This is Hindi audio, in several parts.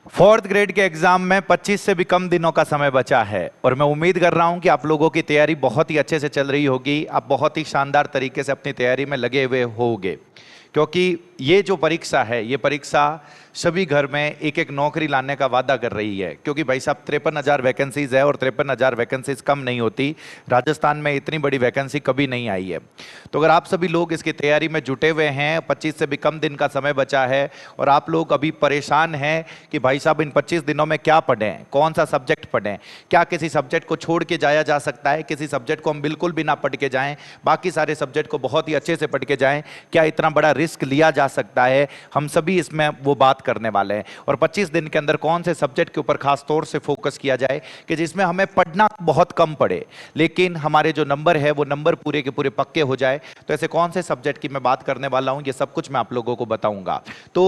फोर्थ ग्रेड के एग्जाम में 25 से भी कम दिनों का समय बचा है और मैं उम्मीद कर रहा हूं कि आप लोगों की तैयारी बहुत ही अच्छे से चल रही होगी। आप बहुत ही शानदार तरीके से अपनी तैयारी में लगे हुए होंगे, क्योंकि ये जो परीक्षा है, ये परीक्षा सभी घर में एक एक नौकरी लाने का वादा कर रही है। क्योंकि भाई साहब 53,000 वैकेंसीज है और 53,000 वैकेंसीज कम नहीं होती। राजस्थान में इतनी बड़ी वैकेंसी कभी नहीं आई है। तो अगर आप सभी लोग इसकी तैयारी में जुटे हुए हैं, 25 से भी कम दिन का समय बचा है और आप लोग अभी परेशान हैं कि भाई साहब इन 25 दिनों में क्या पढ़ें, कौन सा सब्जेक्ट पढ़ें, क्या किसी सब्जेक्ट को छोड़ के जाया जा सकता है, किसी सब्जेक्ट को हम बिल्कुल भी ना पढ़ के जाएं, बाकी सारे सब्जेक्ट को बहुत ही अच्छे से पढ़ के जाएं, क्या इतना बड़ा रिस्क लिया जा सकता है, हम सभी इसमें वो बात करने वाले हैं। और 25 दिन के अंदर कौन से सब्जेक्ट के ऊपर खास तौर से फोकस किया जाए कि जिसमें हमें पढ़ना बहुत कम पड़े लेकिन हमारे जो नंबर है वो नंबर पूरे के पूरे पक्के हो जाए। तो ऐसे कौन से सब्जेक्ट की मैं बात करने वाला हूं, ये सब कुछ मैं आप लोगों को बताऊंगा। तो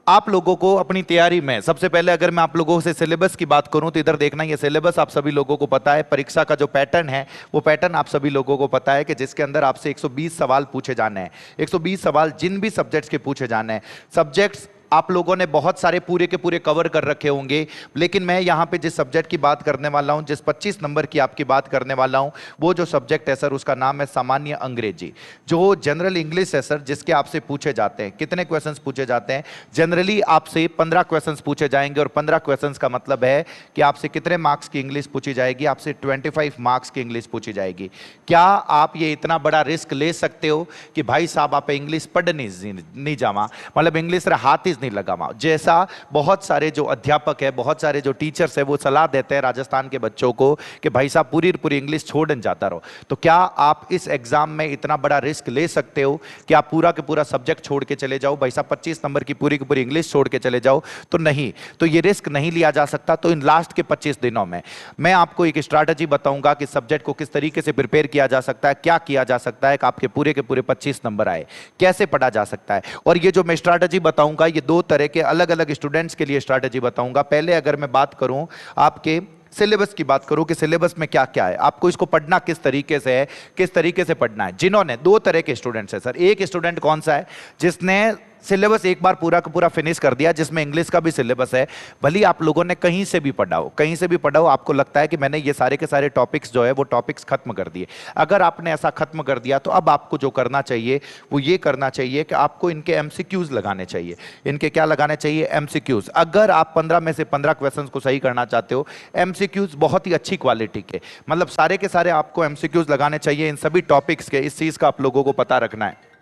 आप लोगों को अपनी तैयारी में सबसे पहले अगर मैं आप लोगों से सिलेबस की बात करूं तो इधर देखना, ये सिलेबस आप सभी लोगों को पता है। परीक्षा का जो पैटर्न है वो पैटर्न आप सभी लोगों को पता है कि जिसके अंदर आपसे 120 सवाल पूछे जाने हैं। 120 सवाल जिन भी सब्जेक्ट्स के पूछे जाने हैं। सब्जेक्ट्स आप लोगों ने बहुत सारे पूरे के पूरे कवर कर रखे होंगे, लेकिन मैं यहां पे जिस सब्जेक्ट की बात करने वाला हूं, जिस 25 नंबर की आपकी बात करने वाला हूं, वो जो सब्जेक्ट है सर उसका नाम है सामान्य अंग्रेजी। जो जनरल इंग्लिश है सर, जिसके आपसे पूछे जाते हैं, कितने क्वेश्चंस पूछे जाते हैं? जनरली आपसे 15 क्वेश्चंस पूछे जाएंगे और 15 क्वेश्चंस का मतलब है कि आपसे कितने मार्क्स की इंग्लिश पूछी जाएगी? आपसे 25 मार्क्स की इंग्लिश पूछी जाएगी। क्या आप ये इतना बड़ा रिस्क ले सकते हो कि भाई साहब आप इंग्लिश पढ़ नहीं जावा, मतलब इंग्लिश हाथ नहीं लगा? जैसा बहुत सारे जो अध्यापक है, बहुत सारे जो टीचर्स है वो सलाह देते हैं राजस्थान के बच्चों को कि भाई साहब पूरी पूरी इंग्लिश छोड़न जाता रहो। तो क्या आप इस एग्जाम में इतना बड़ा रिस्क ले सकते हो कि आप पूरा के पूरा सब्जेक्ट छोड़ के चले जाओ, भाई साहब 25 नंबर की पूरी इंग्लिश छोड़ के चले जाओ? तो नहीं, तो ये रिस्क नहीं लिया जा सकता। तो इन लास्ट के 25 दिनों में मैं आपको एक स्ट्रैटेजी बताऊंगा कि सब्जेक्ट को किस तरीके से प्रिपेयर किया जा सकता है, क्या किया जा सकता है कि आपके पूरे के पूरे 25 नंबर आए, कैसे पढ़ा जा सकता है। और ये जो मैं स्ट्रैटेजी बताऊंगा ये दो तरह के अलग अलग स्टूडेंट्स के लिए स्ट्रैटेजी बताऊंगा। पहले अगर मैं बात करूं आपके सिलेबस की बात करूं कि सिलेबस में क्या क्या है, आपको इसको पढ़ना किस तरीके से है, किस तरीके से पढ़ना है। जिन्होंने दो तरह के स्टूडेंट्स हैं सर। एक स्टूडेंट कौन सा है? जिसने सिलेबस एक बार पूरा का पूरा फिनिश कर दिया, जिसमें इंग्लिश का भी सिलेबस है। भले आप लोगों ने कहीं से भी पढ़ा हो, कहीं से भी पढ़ा हो, आपको लगता है कि मैंने ये सारे के सारे टॉपिक्स जो है वो टॉपिक्स खत्म कर दिए। अगर आपने ऐसा खत्म कर दिया तो अब आपको जो करना चाहिए वो ये करना चाहिए कि आपको इनके एमसीक्यूज लगाने चाहिए। इनके क्या लगाने चाहिए? एमसीक्यूज। अगर आप 15 में से 15 क्वेश्चंस को सही करना चाहते हो, एमसीक्यूज बहुत ही अच्छी क्वालिटी के, मतलब सारे के सारे आपको एमसीक्यूज लगाने चाहिए इन सभी टॉपिक्स के। इस चीज का आप लोगों को पता रखना है।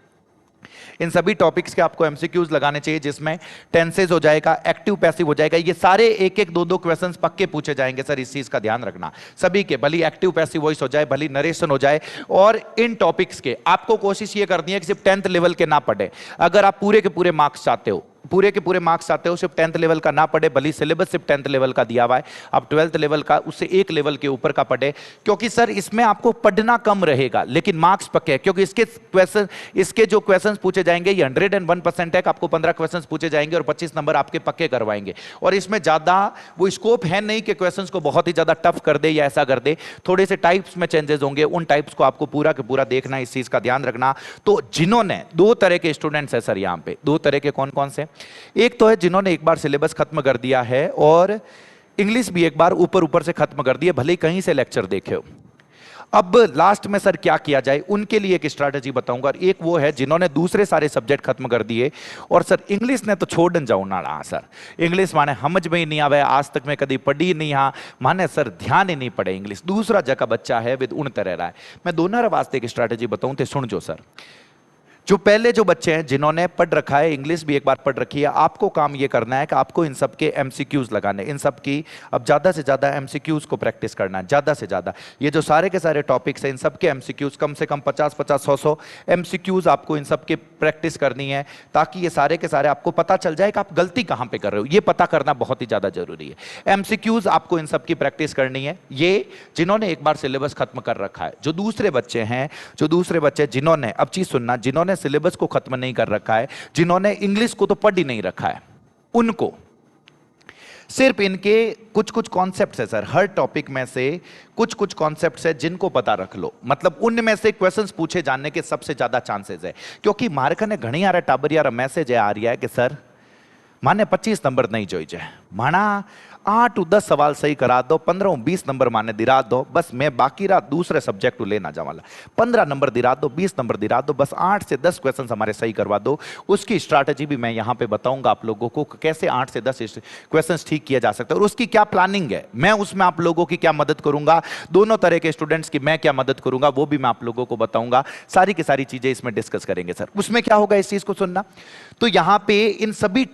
इन सभी टॉपिक्स के आपको एमसीक्यूज लगाने चाहिए, जिसमें टेंसेज हो जाएगा, एक्टिव पैसिव हो जाएगा। ये सारे एक एक दो दो क्वेश्चंस पक्के पूछे जाएंगे सर, इस चीज का ध्यान रखना सभी के। भली एक्टिव पैसिव वॉइस हो जाए, भली नरेशन हो जाए। और इन टॉपिक्स के आपको कोशिश ये करनी है कि सिर्फ 10th लेवल के ना पढ़े। अगर आप पूरे के पूरे मार्क्स चाहते हो, पूरे के पूरे मार्क्स चाहते हो, सिर्फ 10th लेवल का ना पढ़े। भली सिलेबस सिर्फ 10th लेवल का दिया हुआ है, आप 12th लेवल का उससे एक लेवल के ऊपर का पढ़े। क्योंकि सर इसमें आपको पढ़ना कम रहेगा लेकिन मार्क्स पक्के हैं। क्योंकि इसके जो क्वेश्चंस पूछे जाएंगे ये 101% है कि आपको 15 क्वेश्चंस पूछे जाएंगे और 25 नंबर आपके पक्के करवाएंगे। और इसमें ज्यादा वो स्कोप है नहीं कि क्वेश्चंस को बहुत ही ज्यादा टफ कर दे या ऐसा कर दे। थोड़े से टाइप्स में चेंजेस होंगे, उन टाइप्स को आपको पूरा के पूरा देखना, इस चीज का ध्यान रखना। तो जिन्होंने दो तरह के स्टूडेंट्स है सर, यहां पे दो तरह के कौन कौन से? एक तो है जिन्होंने एक बार सिलेबस खत्म कर दिया है और इंग्लिश भी एक बार ऊपर ऊपर से खत्म कर दी है, भले ही कहीं से लेक्चर देखे हो। अब लास्ट में सर क्या किया जाए, उनके लिए एक स्ट्रैटेजी बताऊंगा। और एक वो है जिन्होंने दूसरे सारे सब्जेक्ट खत्म कर दिए और सर इंग्लिश ने तो छोड़न जाऊं ना रहा सर। इंग्लिश माने समझ में ही नहीं आवे, आज तक मैं कभी पढ़ी नहीं, हाँ माने सर ध्यान ही नहीं पड़े इंग्लिश। दूसरा जगह बच्चा है विद उन तरह रहा है। मैं दोनों वास्ते की स्ट्रैटेजी बताऊं तो सुन जो सर। जो पहले जो बच्चे हैं जिन्होंने पढ़ रखा है, इंग्लिश भी एक बार पढ़ रखी है, आपको काम ये करना है कि आपको इन सब के एमसीक्यूज लगाने, इन सब की अब ज्यादा से ज्यादा एमसीक्यूज को प्रैक्टिस करना है, ज्यादा से ज्यादा। ये जो सारे के सारे टॉपिक्स हैं इन सब के एमसीक्यूज कम से कम 50-50, 100-100 एमसीक्यूज आपको इन सब के प्रैक्टिस करनी है, ताकि ये सारे के सारे आपको पता चल जाए कि आप गलती कहां पे कर रहे हो। ये पता करना बहुत ही ज्यादा जरूरी है। एमसीक्यूज आपको इन सब की प्रैक्टिस करनी है, ये जिन्होंने एक बार सिलेबस खत्म कर रखा है। जो दूसरे बच्चे हैं, जिन्होंने, अब चीज सुनना, जिन्होंने सिलेबस को खत्म नहीं कर रखा है, जिन्होंने इंग्लिश को तो पढ़ ही नहीं रखा है, उनको सिर्फ इनके कुछ कुछ कॉन्सेप्ट्स है सर, हर टॉपिक में से कुछ कुछ कॉन्सेप्ट्स है जिनको पता रख लो। मतलब उनमें से क्वेश्चंस पूछे जाने के सबसे ज्यादा चांसेस है। क्योंकि मार्क ने घणी आ रहा टाबर यार मैसेज है आ रहा है कि सर माने 25 नंबर नहीं જોઈએ माना 8-10 सवाल सही करा दो, 15-20 नंबर माने दिरा दो, बस मैं बाकी रहा दूसरे सब्जेक्ट को लेना जावाला। 15 नंबर दिरा दो, 20 नंबर दिरा दो, बस 8 से 10 क्वेश्चन हमारे सही करवा दो। उसकी स्ट्रैटेजी भी मैं यहां पे बताऊंगा आप लोगों को कैसे 8 से 10 क्वेश्चन ठीक किया जा सकता है और उसकी क्या प्लानिंग है, मैं उसमें आप लोगों की क्या मदद करूंगा, दोनों तरह के स्टूडेंट्स की मैं क्या मदद करूंगा वो भी मैं आप लोगों को बताऊंगा। सारी की सारी चीजें इसमें डिस्कस करेंगे सर। उसमें क्या होगा इस चीज को सुनना। तो यहां पे इन सभी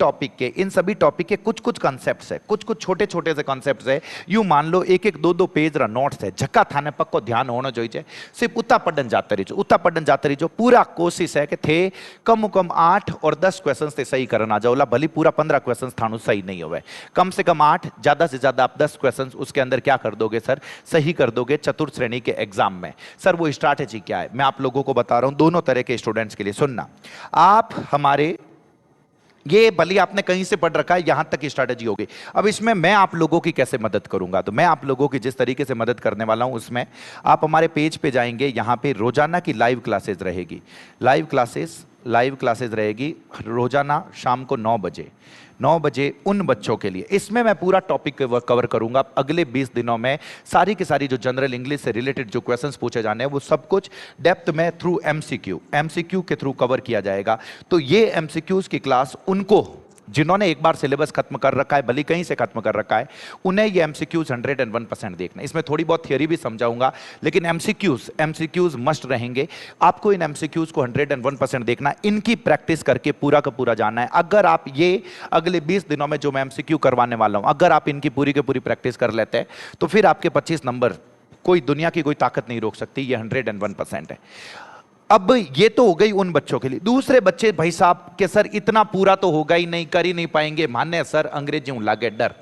टॉपिक के कुछ कुछ कॉन्सेप्ट्स है, कुछ कुछ छोटे छोटे से कॉन्सेप्ट्स है। यू मान लो एक एक दो दो पेज रा नोट्स है, झक्का थाने पक्को ध्यान होना चाहिए। सिर्फ उता पढ़न जाते रही जो पूरा कोशिश है कि थे कम कम 8 और 10 क्वेश्चन से सही करना जाओला, भली पूरा 15 क्वेश्चन थानू सही नहीं होवे, कम से कम 8 ज्यादा से ज्यादा आप 10 क्वेश्चन उसके अंदर क्या कर दोगे सर, सही कर दोगे चतुर्थ श्रेणी के एग्जाम में। सर वो स्ट्रैटेजी क्या है मैं आप लोगों को बता रहा हूं, दोनों तरह के स्टूडेंट्स के लिए सुनना। आप हमारे ये भली आपने कहीं से पढ़ रखा है, यहां तक की स्ट्रैटेजी होगी। अब इसमें मैं आप लोगों की कैसे मदद करूंगा, तो मैं आप लोगों की जिस तरीके से मदद करने वाला हूं उसमें आप हमारे पेज पे जाएंगे, यहां पे रोजाना की लाइव क्लासेस रहेगी। लाइव क्लासेस रहेगी रोजाना शाम को 9 बजे उन बच्चों के लिए। इसमें मैं पूरा टॉपिक कवर करूंगा अगले 20 दिनों में। सारी की सारी जो जनरल इंग्लिश से रिलेटेड जो क्वेश्चंस पूछे जाने हैं वो सब कुछ डेप्थ में थ्रू एमसीक्यू के थ्रू कवर किया जाएगा। तो ये एमसीक्यूज की क्लास उनको जिन्होंने एक बार सिलेबस खत्म कर रखा है, भली कहीं से खत्म कर रखा है, उन्हें ये एमसीक्यूज 101% देखना। इसमें थोड़ी बहुत थियरी भी समझाऊंगा, लेकिन एमसीक्यूज मस्ट रहेंगे। आपको इन एमसीक्यूज को 101% देखना, इनकी प्रैक्टिस करके पूरा का पूरा जाना है। अगर आप ये अगले 20 दिनों में जो मैं एमसीक्यू करवाने वाला हूं, अगर आप इनकी पूरी की पूरी प्रैक्टिस कर लेते हैं तो फिर आपके 25 नंबर कोई दुनिया की कोई ताकत नहीं रोक सकती, ये 101% है। अब ये तो हो गई उन बच्चों के लिए। दूसरे बच्चे भाई साहब के सर इतना पूरा तो होगा ही नहीं, कर ही नहीं पाएंगे, मान्य सर अंग्रेजी लागे डर।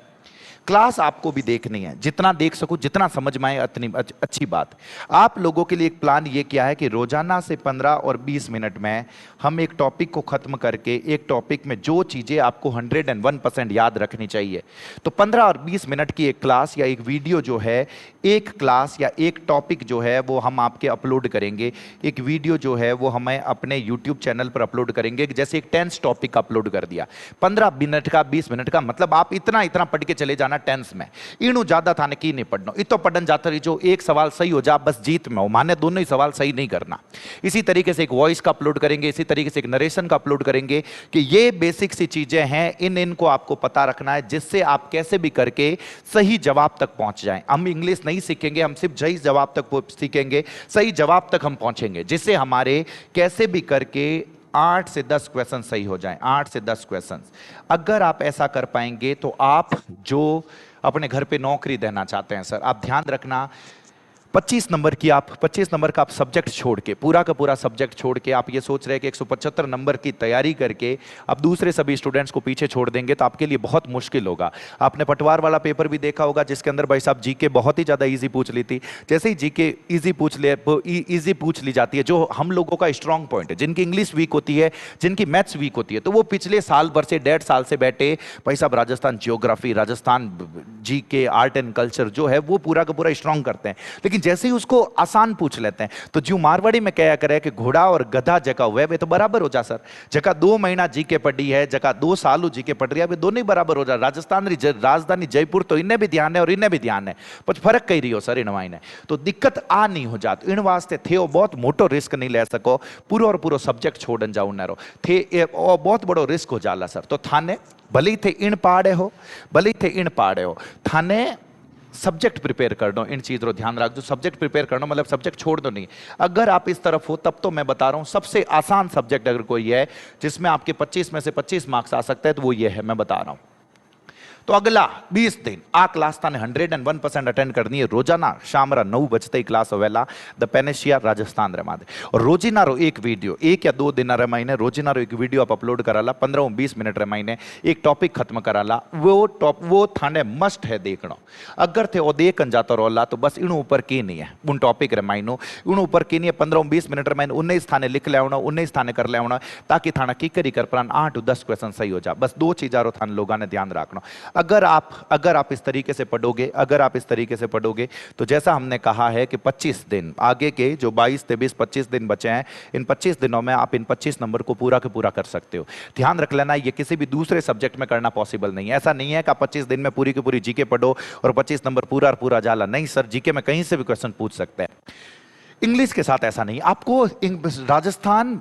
क्लास आपको भी देखनी है, जितना देख सकूं, जितना समझ में आए उतनी अच्छी बात। आप लोगों के लिए एक प्लान ये किया है कि रोजाना से 15 और 20 मिनट में हम एक टॉपिक को खत्म करके एक टॉपिक में जो चीजें आपको 101% याद रखनी चाहिए, तो 15 और 20 मिनट की एक क्लास या एक वीडियो जो है, एक क्लास या एक टॉपिक जो है वो हम आपके अपलोड करेंगे। एक वीडियो जो है वो हमें अपने यूट्यूब चैनल पर अपलोड करेंगे। जैसे एक टेंस टॉपिक अपलोड कर दिया, 15 मिनट का 20 मिनट का, मतलब आप इतना इतना पढ़ के चले जाना टेंस में। इनू ज्यादा थाने की नहीं पढ़ना, इतो पढ़न जाता रही जो एक सवाल सही हो जा बस जीत में हो, माने दोनों ही सवाल सही नहीं करना। इसी तरीके से एक वॉइस का अपलोड करेंगे, इसी तरीके से एक नरेशन का अपलोड करेंगे कि ये बेसिक सी चीजें हैं, इनको आपको पता रखना है, जिससे आप कैसे भी करके सही जवाब तक पहुंच जाएं। हम इंग्लिश नहीं सीखेंगे, हम सिर्फ सही जवाब तक सीखेंगे, सही जवाब तक हम पहुंचेंगे, जिससे हमारे कैसे भी करके 8 से 10 क्वेश्चन सही हो जाएं। 8 से 10 क्वेश्चन अगर आप ऐसा कर पाएंगे तो आप जो अपने घर पे नौकरी देना चाहते हैं सर, आप ध्यान रखना 25 नंबर का आप सब्जेक्ट छोड़ के, पूरा का पूरा सब्जेक्ट छोड़ के आप ये सोच रहे हैं कि 175 नंबर की तैयारी करके आप दूसरे सभी स्टूडेंट्स को पीछे छोड़ देंगे तो आपके लिए बहुत मुश्किल होगा। आपने पटवार वाला पेपर भी देखा होगा जिसके अंदर भाई साहब जीके बहुत ही ज्यादा इजी पूछ ली थी। जैसे ही जीके इजी पूछ ली जाती है, जो हम लोगों का स्ट्रांग पॉइंट है, जिनकी इंग्लिश वीक होती है, जिनकी मैथ्स वीक होती है, तो वो पिछले साल भर से 1.5 साल से बैठे भाई साहब Rajasthan geography, Rajasthan GK, art and culture जो है वो पूरा का पूरा स्ट्रांग करते हैं। लेकिन जैसे ही उसको आसान पूछ लेते हैं तो जो मारवाड़ी में क्या करे कि घोड़ा और गधा जका हुए वे तो बराबर हो जा सर। जका 2 महीना जीके पढ़ी है, जका 2 साल जीके पढ़ रही है, वे दोनों ही बराबर हो जा। राजधानी जयपुर तो इन्हें भी ध्यान है और इन्हें भी ध्यान है, पर फर्क कही रही हो सर इन वाइन तो दिक्कत आ नहीं हो जाती। इन वास्ते थे बहुत मोटो रिस्क नहीं ले सको, पूरो और पूरो सब्जेक्ट छोड़न जाऊ न रो थे बहुत बड़ो रिस्क हो जाला सर। तो थाने भले थे इन पाड़े हो थाने सब्जेक्ट प्रिपेयर कर दो, इन चीजों ध्यान रख दो। सब्जेक्ट प्रिपेयर करना मतलब सब्जेक्ट छोड़ दो नहीं। अगर आप इस तरफ हो तब तो मैं बता रहा हूं सबसे आसान सब्जेक्ट अगर कोई है जिसमें आपके 25 में से 25 मार्क्स आ सकते हैं तो वो ये है, मैं बता रहा हूं। तो अगला 20 दिन आ क्लास थाने 101% अटेंड करनी है। रोजाना शाम 9 बजते ही क्लास होवेला द पेनेशिया राजस्थान रे मादे। और रोजिनारो एक वीडियो, 1 या 2 दिन रे महीने रोजिनारो एक वीडियो आप अपलोड कराला, 15-20 मिनट रे महीने एक टॉपिक खत्म कराला। वो थाने मस्ट है देखना। अगर थे वो देखन जाता रोला तो बस इन ऊपर की नहीं है, उन टॉपिक रे महीनो इन ऊपर की नहीं है। 15-20 मिनट रे महीने 19 थाने लिख ले, 19 थाने कर ले, ताकि थाना की करी कर प्राण 8-10 क्वेश्चन सही हो जा। बस 2 चीजारो थाने लोगों ने ध्यान रखना। अगर आप इस तरीके से पढ़ोगे, तो जैसा हमने कहा है कि 25 दिन आगे के जो 22, 23, 25 दिन बचे हैं, इन 25 दिनों में आप इन 25 नंबर को पूरा के पूरा कर सकते हो। ध्यान रख लेना, ये किसी भी दूसरे सब्जेक्ट में करना पॉसिबल नहीं है। ऐसा नहीं है कि आप 25 दिन में पूरी की पूरी जीके पढ़ो और 25 नंबर पूरा पूरा जाला। नहीं सर, जीके में कहीं से भी क्वेश्चन पूछ सकते हैं। इंग्लिश के साथ ऐसा नहीं। आपको राजस्थान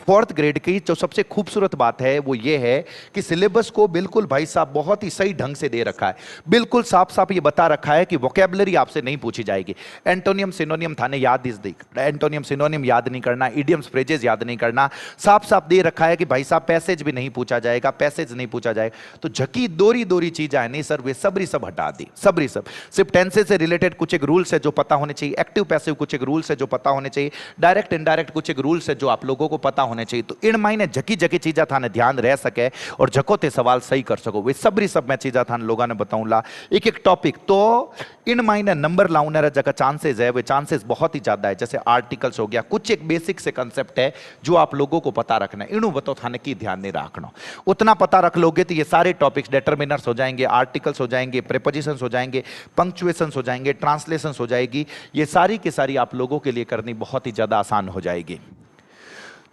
4th ग्रेड की जो सबसे खूबसूरत बात है वो ये है कि सिलेबस को बिल्कुल भाई साहब बहुत ही सही ढंग से दे रखा है। बिल्कुल साफ साफ ये बता रखा है कि वोकैबुलरी आपसे नहीं पूछी जाएगी। एंटोनियम सिनोनियम थाने याद इस दी, एंटोनियम सिनोनियम याद नहीं करना, इडियम्स फ्रेजेस याद नहीं करना। साफ साफ दे रखा है कि भाई साहब पैसेज भी नहीं पूछा जाएगा, पैसेज नहीं पूछा जाएगा। तो झकी दोरी दोरी चीजें है नहीं सर, वे सबरी सब हटा दी, सबरी सब। सिर्फ टेंसेस से रिलेटेड कुछ एक रूल्स है जो पता होने चाहिए, एक्टिव पैसिव कुछ एक रूल्स है जो पता होने चाहिए, डायरेक्ट इनडायरेक्ट कुछ एक रूल्स है जो आप लोगों को पता होने चाहिए। तो इन मायने झकी झकी चीजा थाने ध्यान रह सके और झकोते सवाल सही कर सको, वे सबरी सब मैं चीजा थाने लोगों ने बताऊंला एक एक टॉपिक। तो इन मायने नंबर लाउने जगह चांसेस है, वे चांसेस बहुत ही ज्यादा है। जैसे आर्टिकल्स हो गया, कुछ एक बेसिक से कंसेप्ट है जो आप लोगों को पता रखना है। इनू बतो थाने की ध्यान नहीं रखना, उतना पता रख लोगे तो ये सारे टॉपिक्स डिटरमिनर्स हो जाएंगे, आर्टिकल्स हो जाएंगे, प्रीपोजिशंस हो जाएंगे, पंक्चुएशंस हो जाएंगे, ट्रांसलेशंस हो जाएगी। ये सारी की सारी आप लोगों के लिए करनी बहुत ही ज्यादा आसान हो जाएगी।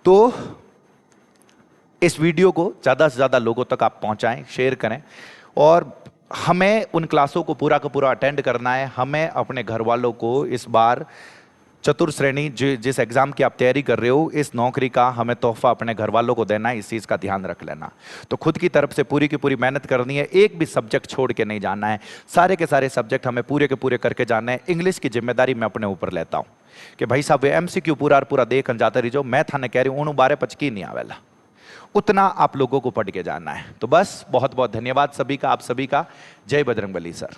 तो इस वीडियो को ज़्यादा से ज़्यादा लोगों तक आप पहुंचाएं, शेयर करें। और हमें उन क्लासों को पूरा का पूरा अटेंड करना है। हमें अपने घर वालों को इस बार चतुर्थ श्रेणी जिस एग्जाम की आप तैयारी कर रहे हो, इस नौकरी का हमें तोहफा अपने घर वालों को देना है। इस चीज़ का ध्यान रख लेना। तो खुद की तरफ से पूरी की पूरी मेहनत करनी है, एक भी सब्जेक्ट छोड़ के नहीं जाना है। सारे के सारे सब्जेक्ट हमें पूरे के पूरे करके जाना है। इंग्लिश की जिम्मेदारी मैं अपने ऊपर लेता हूँ कि भाई साहब वे MCQ पूरा पूरा देख जाता रही जो मैं थाने कह रही हूँ, उन 12-25 नहीं आवेला, उतना आप लोगों को पढ़ के जाना है। तो बस बहुत बहुत धन्यवाद सभी का, आप सभी का। जय बजरंगबली सर।